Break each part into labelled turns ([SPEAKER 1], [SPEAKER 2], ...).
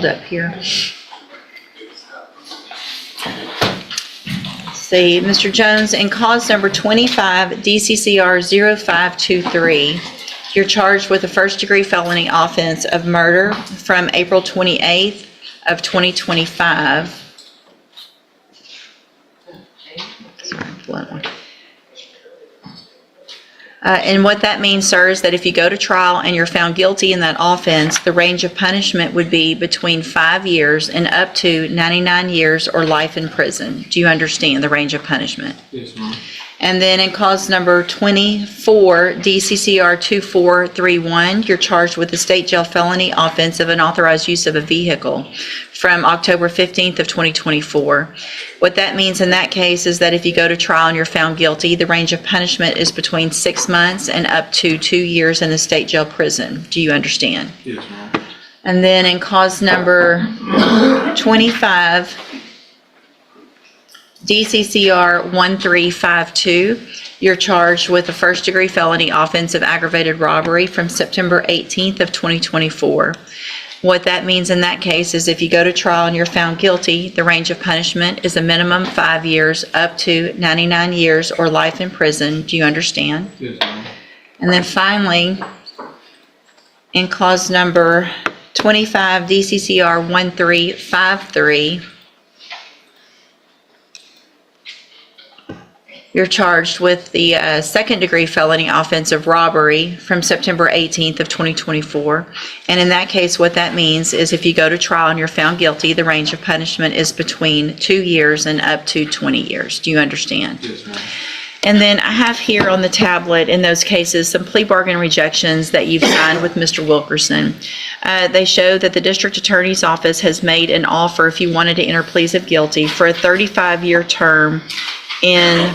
[SPEAKER 1] up here. See, Mr. Jones, in cause number 25 DCCR 0523, you're charged with a first-degree felony offense of murder from April 28th of 2025. Sorry, blunt one. And what that means, sir, is that if you go to trial and you're found guilty in that offense, the range of punishment would be between 5 years and up to 99 years or life in prison. Do you understand the range of punishment?
[SPEAKER 2] Yes, ma'am.
[SPEAKER 1] And then in cause number 24, DCCR 2431, you're charged with a state jail felony offense of unauthorized use of a vehicle from October 15th of 2024. What that means in that case is that if you go to trial and you're found guilty, the range of punishment is between 6 months and up to 2 years in a state jail prison. Do you understand?
[SPEAKER 2] Yes, ma'am.
[SPEAKER 1] And then in cause number 25, DCCR 1352, you're charged with a first-degree felony offense of aggravated robbery from September 18th of 2024. What that means in that case is if you go to trial and you're found guilty, the range of punishment is a minimum 5 years up to 99 years or life in prison. Do you understand?
[SPEAKER 2] Yes, ma'am.
[SPEAKER 1] And then finally, in clause number 25 DCCR 1353, you're charged with the second-degree felony offense of robbery from September 18th of 2024. And in that case, what that means is if you go to trial and you're found guilty, the range of punishment is between 2 years and up to 20 years. Do you understand?
[SPEAKER 2] Yes, ma'am.
[SPEAKER 1] And then I have here on the tablet, in those cases, some plea bargain rejections that you've signed with Mr. Wilkerson. They show that the district attorney's office has made an offer, if you wanted to enter pleas of guilty, for a 35-year term in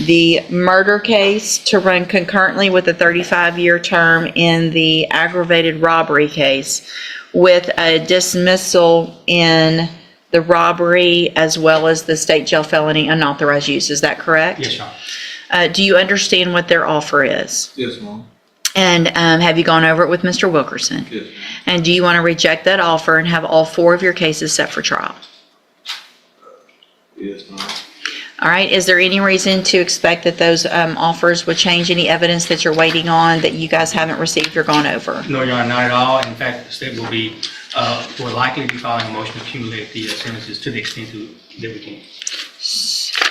[SPEAKER 1] the murder case to run concurrently with a 35-year term in the aggravated robbery case, with a dismissal in the robbery as well as the state jail felony unauthorized use. Is that correct?
[SPEAKER 3] Yes, ma'am.
[SPEAKER 1] Do you understand what their offer is?
[SPEAKER 2] Yes, ma'am.
[SPEAKER 1] And have you gone over it with Mr. Wilkerson?
[SPEAKER 2] Yes, ma'am.
[SPEAKER 1] And do you want to reject that offer and have all 4 of your cases set for trial?
[SPEAKER 2] Yes, ma'am.
[SPEAKER 1] All right, is there any reason to expect that those offers would change any evidence that you're waiting on that you guys haven't received or gone over?
[SPEAKER 3] No, Your Honor, not at all. In fact, the state will likely be filing a motion to accumulate the sentences to the extent that we can.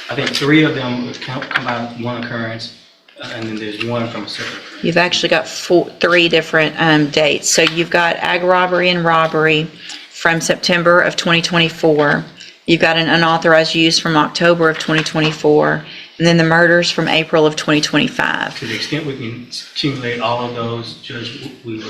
[SPEAKER 3] I think 3 of them would come out of one occurrence, and then there's one from a separate occurrence.
[SPEAKER 1] You've actually got 3 different dates. So you've got ag robbery and robbery from September of 2024. You've got an unauthorized use from October of 2024, and then the murders from April of 2025.
[SPEAKER 3] To the extent we can accumulate all of those, Judge, we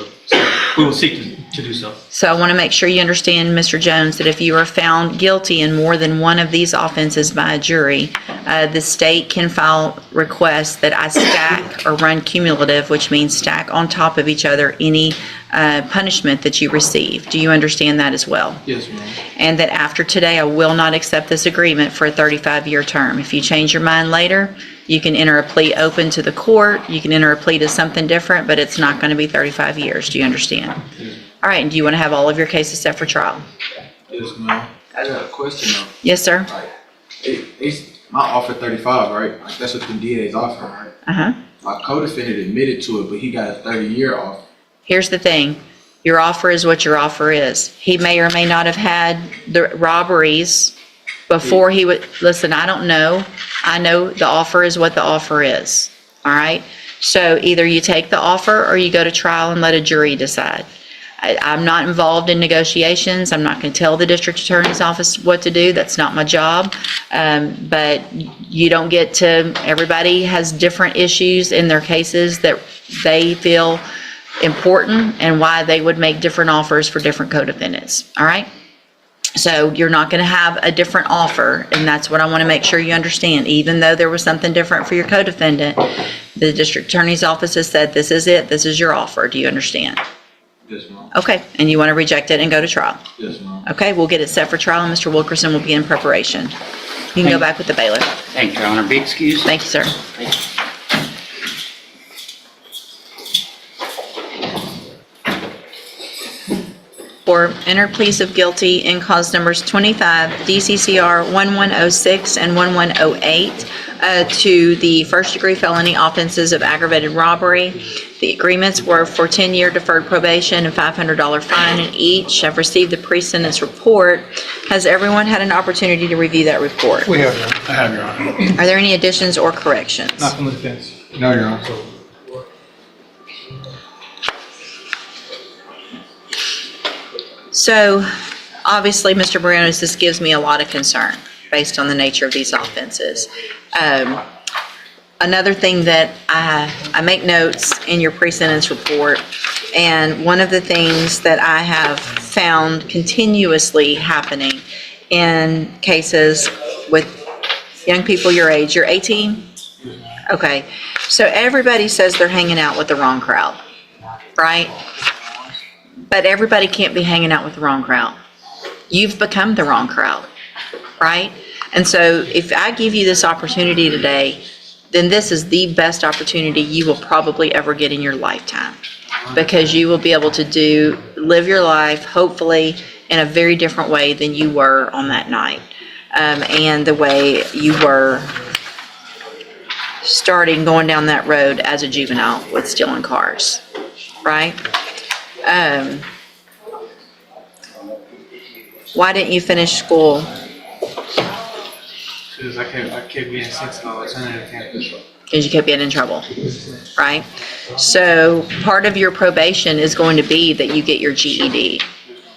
[SPEAKER 3] will seek to do so.
[SPEAKER 1] So I want to make sure you understand, Mr. Jones, that if you are found guilty in more than one of these offenses by a jury, the state can file requests that I stack or run cumulative, which means stack on top of each other any punishment that you receive. Do you understand that as well?
[SPEAKER 2] Yes, ma'am.
[SPEAKER 1] And that after today, I will not accept this agreement for a 35-year term. If you change your mind later, you can enter a plea open to the court. You can enter a plea to something different, but it's not going to be 35 years. Do you understand?
[SPEAKER 2] Yes.
[SPEAKER 1] All right, and do you want to have all of your cases set for trial?
[SPEAKER 2] Yes, ma'am. I got a question though.
[SPEAKER 1] Yes, sir.
[SPEAKER 2] Like, it's my offer 35, right? Like that's what the DA's offer, right?
[SPEAKER 1] Uh-huh.
[SPEAKER 2] My co-defendant admitted to it, but he got a 30-year off.
[SPEAKER 1] Here's the thing. Your offer is what your offer is. He may or may not have had the robberies before he would, listen, I don't know. I know the offer is what the offer is, all right? So either you take the offer or you go to trial and let a jury decide. I'm not involved in negotiations. I'm not going to tell the district attorney's office what to do. That's not my job. But you don't get to, everybody has different issues in their cases that they feel important and why they would make different offers for different co-defendants, all right? So you're not going to have a different offer, and that's what I want to make sure you understand. Even though there was something different for your co-defendant, the district attorney's office has said, this is it, this is your offer. Do you understand?
[SPEAKER 2] Yes, ma'am.
[SPEAKER 1] Okay, and you want to reject it and go to trial?
[SPEAKER 2] Yes, ma'am.
[SPEAKER 1] Okay, we'll get it set for trial, and Mr. Wilkerson will be in preparation. You can go back with the bailiff.
[SPEAKER 4] Thank you, Your Honor. Be excused.
[SPEAKER 1] Thank you, sir. or enter pleas of guilty in cause numbers 25 DCCR 1106 and 1108 to the first-degree felony offenses of aggravated robbery. The agreements were for 10-year deferred probation and $500 fine in each. I've received the pre-sentence report. Has everyone had an opportunity to review that report?
[SPEAKER 4] We have,
[SPEAKER 2] I have, Your Honor.
[SPEAKER 1] Are there any additions or corrections?
[SPEAKER 3] Not from the defense.
[SPEAKER 2] No, Your Honor.
[SPEAKER 1] So, obviously, Mr. Briones, this gives me a lot of concern based on the nature of these offenses. Another thing that I make notes in your pre-sentence report, and one of the things that I have found continuously happening in cases with young people your age, you're 18? Okay, so everybody says they're hanging out with the wrong crowd, right? But everybody can't be hanging out with the wrong crowd. You've become the wrong crowd, right? And so if I give you this opportunity today, then this is the best opportunity you will probably ever get in your lifetime, because you will be able to live your life, hopefully, in a very different way than you were on that night, and the way you were going down that road as a juvenile with stealing cars, right? Why didn't you finish school?
[SPEAKER 5] Because I kept getting sent to the alternative campus.
[SPEAKER 1] Because you kept getting in trouble, right? So part of your probation is going to be that you get your GED,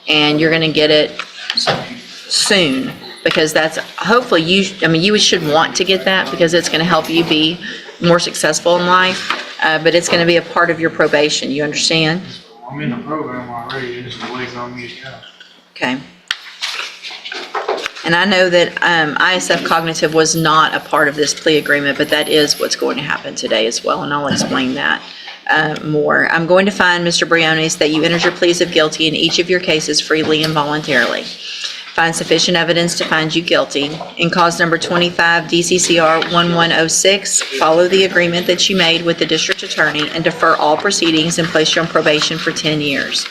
[SPEAKER 1] and you're going to get it soon, because that's hopefully you should want to get that, because it's going to help you be more successful in life, but it's going to be a part of your probation. You understand?
[SPEAKER 5] I'm in the program already. It's just waiting on me to go.
[SPEAKER 1] Okay. And I know that ISF Cognitive was not a part of this plea agreement, but that is what's going to happen today as well, and I'll explain that more. I'm going to find, Mr. Briones, that you entered your pleas of guilty in each of your cases freely and voluntarily. Find sufficient evidence to find you guilty. In cause number 25 DCCR 1106, follow the agreement that you made with the district attorney and defer all proceedings and place you on probation for 10 years.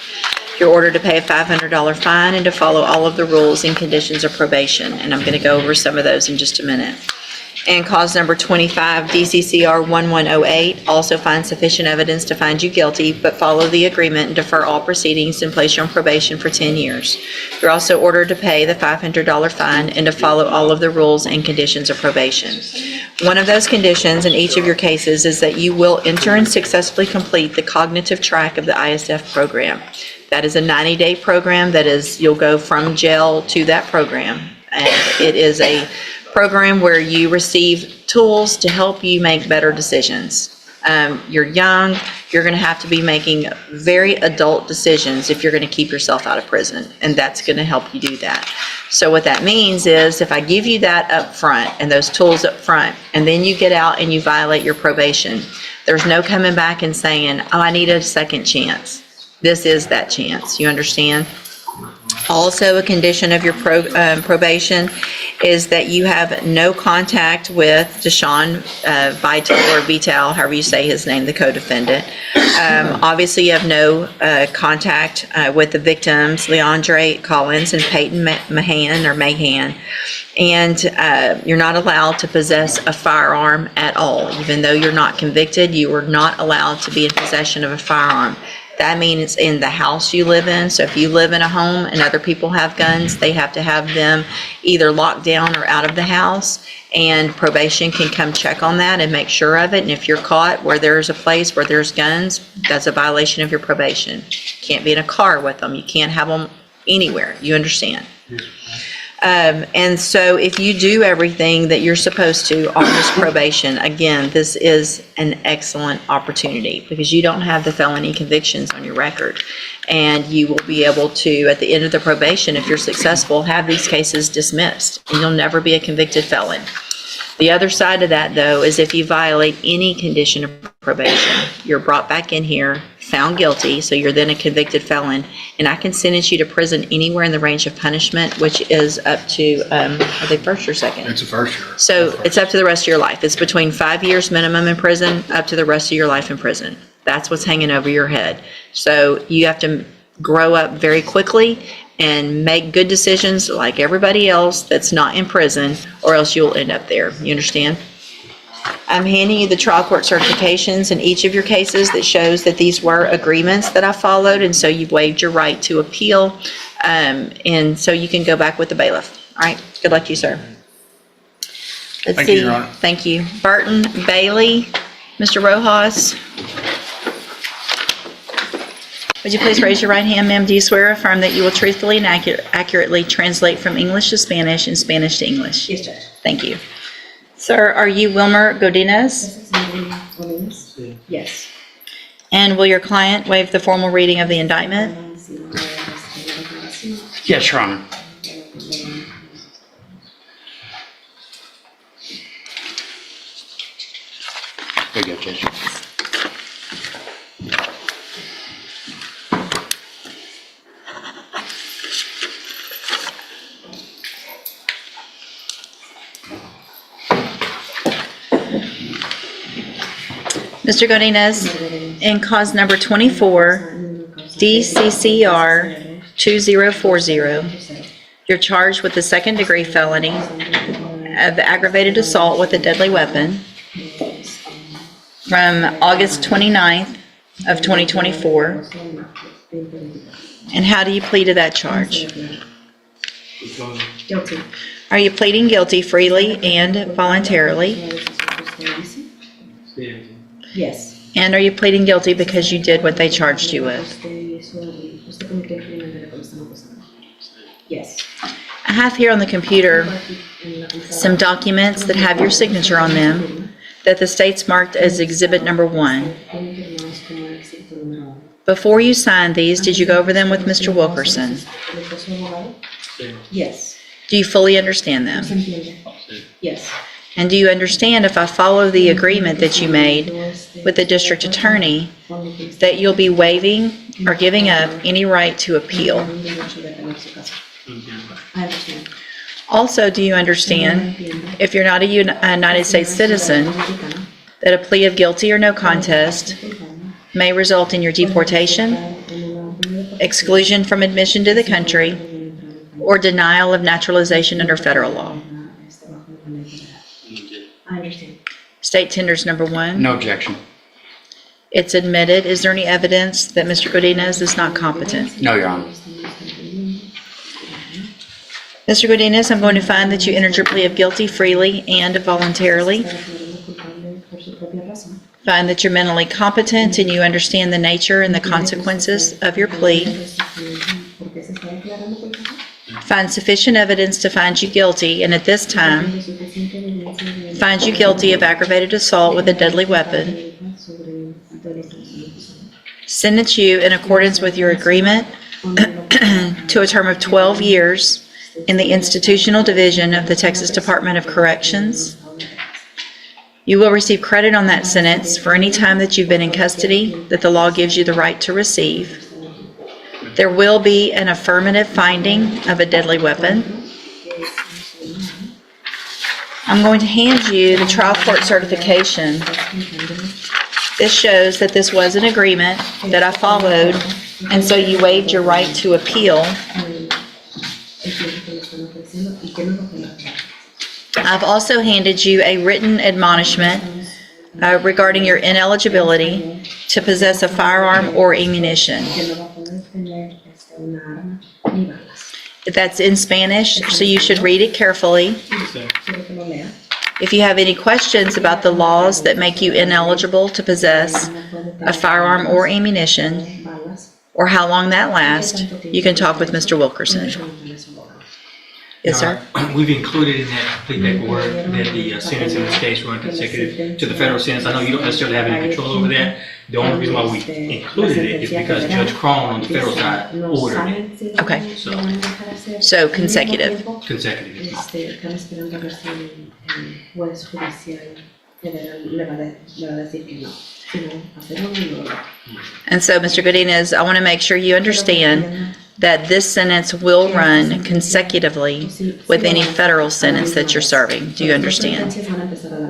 [SPEAKER 1] You're ordered to pay a $500 fine and to follow all of the rules and conditions of probation, and I'm going to go over some of those in just a minute. And cause number 25 DCCR 1108, also find sufficient evidence to find you guilty, but follow the agreement and defer all proceedings and place you on probation for 10 years. You're also ordered to pay the $500 fine and to follow all of the rules and conditions of probation. One of those conditions in each of your cases is that you will enter and successfully complete the cognitive track of the ISF program. That is a 90-day program. That is, you'll go from jail to that program. And it is a program where you receive tools to help you make better decisions. You're young. You're going to have to be making very adult decisions if you're going to keep yourself out of prison, and that's going to help you do that. So what that means is, if I give you that up front and those tools up front, and then you get out and you violate your probation, there's no coming back and saying, oh, I need a second chance. This is that chance. You understand? Also, a condition of your probation is that you have no contact with Deshaun Vital, or Vital, however you say his name, the co-defendant. Obviously, you have no contact with the victims, Leandre Collins and Peyton Mahan. And you're not allowed to possess a firearm at all. Even though you're not convicted, you are not allowed to be in possession of a firearm. That means it's in the house you live in. So if you live in a home and other people have guns, they have to have them either locked down or out of the house. And probation can come check on that and make sure of it. And if you're caught where there's a place where there's guns, that's a violation of your probation. Can't be in a car with them. You can't have them anywhere. You understand? And so if you do everything that you're supposed to on this probation, again, this is an excellent opportunity, because you don't have the felony convictions on your record. And you will be able to, at the end of the probation, if you're successful, have these cases dismissed, and you'll never be a convicted felon. The other side of that, though, is if you violate any condition of probation, you're brought back in here, found guilty, so you're then a convicted felon, and I can sentence you to prison anywhere in the range of punishment, which is up to, are they first or second?
[SPEAKER 2] It's a first year.
[SPEAKER 1] So it's up to the rest of your life. It's between 5 years minimum in prison, up to the rest of your life in prison. That's what's hanging over your head. So you have to grow up very quickly and make good decisions like everybody else that's not in prison, or else you'll end up there. You understand? I'm handing you the trial court certifications in each of your cases that shows that these were agreements that I followed, and so you've waived your right to appeal, and so you can go back with the bailiff. All right, good luck to you, sir. Let's
[SPEAKER 5] Thank you,
[SPEAKER 1] see.
[SPEAKER 5] Your Honor.
[SPEAKER 1] Thank you. Burton, Bailey, Mr. Rojas. Would you please raise your right hand, ma'am? Do you swear or affirm that you will truthfully and accurately translate from English to Spanish and Spanish to English?
[SPEAKER 4] Yes, Judge.
[SPEAKER 1] Thank you. Sir, are you Wilmer Godinez?
[SPEAKER 4] Yes.
[SPEAKER 1] And will your client waive the formal reading of the indictment?
[SPEAKER 6] Yes, Your Honor. There you go, Judge.
[SPEAKER 1] Mr. Godinez, in cause number 24, DCCR 2040, you're charged with the second-degree felony of aggravated assault with a deadly weapon from August 29th of 2024. And how do you plead to that charge?
[SPEAKER 4] Guilty.
[SPEAKER 1] Are you pleading guilty freely and voluntarily?
[SPEAKER 4] Yes.
[SPEAKER 1] And are you pleading guilty because you did what they charged you with?
[SPEAKER 4] Yes.
[SPEAKER 1] I have here on the computer some documents that have your signature on them that the state's marked as Exhibit Number 1. Before you signed these, did you go over them with Mr. Wilkerson?
[SPEAKER 4] Yes.
[SPEAKER 1] Do you fully understand them?
[SPEAKER 4] Yes.
[SPEAKER 1] And do you understand, if I follow the agreement that you made with the district attorney, that you'll be waiving or giving up any right to appeal?
[SPEAKER 4] I understand.
[SPEAKER 1] Also, do you understand, if you're not a United States citizen, that a plea of guilty or no contest may result in your deportation, exclusion from admission to the country, or denial of naturalization under federal law?
[SPEAKER 4] I understand.
[SPEAKER 1] State tenders number 1.
[SPEAKER 6] No objection.
[SPEAKER 1] It's admitted. Is there any evidence that Mr. Godinez is not competent?
[SPEAKER 6] No, Your Honor.
[SPEAKER 1] Mr. Godinez, I'm going to find that you entered your plea of guilty freely and voluntarily. Find that you're mentally competent and you understand the nature and the consequences of your plea. Find sufficient evidence to find you guilty, and at this time, find you guilty of aggravated assault with a deadly weapon. Sentence you in accordance with your agreement to a term of 12 years in the Institutional Division of the Texas Department of Corrections. You will receive credit on that sentence for any time that you've been in custody that the law gives you the right to receive. There will be an affirmative finding of a deadly weapon. I'm going to hand you the trial court certification. This shows that this was an agreement that I followed, and so you waived your right to appeal. I've also handed you a written admonishment regarding your ineligibility to possess a firearm or ammunition. That's in Spanish, so you should read it carefully. If you have any questions about the laws that make you ineligible to possess a firearm or ammunition, or how long that lasts, you can talk with Mr. Wilkerson. Yes, sir?
[SPEAKER 3] We've included in that complete paperwork that the sentence in this case run consecutive to the federal sentence. I know you don't necessarily have any control over that. The only reason why we included it is because Judge Crone on the federal side ordered it.
[SPEAKER 1] Okay,
[SPEAKER 3] So
[SPEAKER 1] so consecutive.
[SPEAKER 3] consecutive.
[SPEAKER 4] Están esperando a ver si el juez judicial federal le va a decir que no. Si no, hacerlo no.
[SPEAKER 1] And so, Mr. Godinez, I want to make sure you understand that this sentence will run consecutively with any federal sentence that you're serving. Do you understand?
[SPEAKER 4] Las sentencias van a empezar a la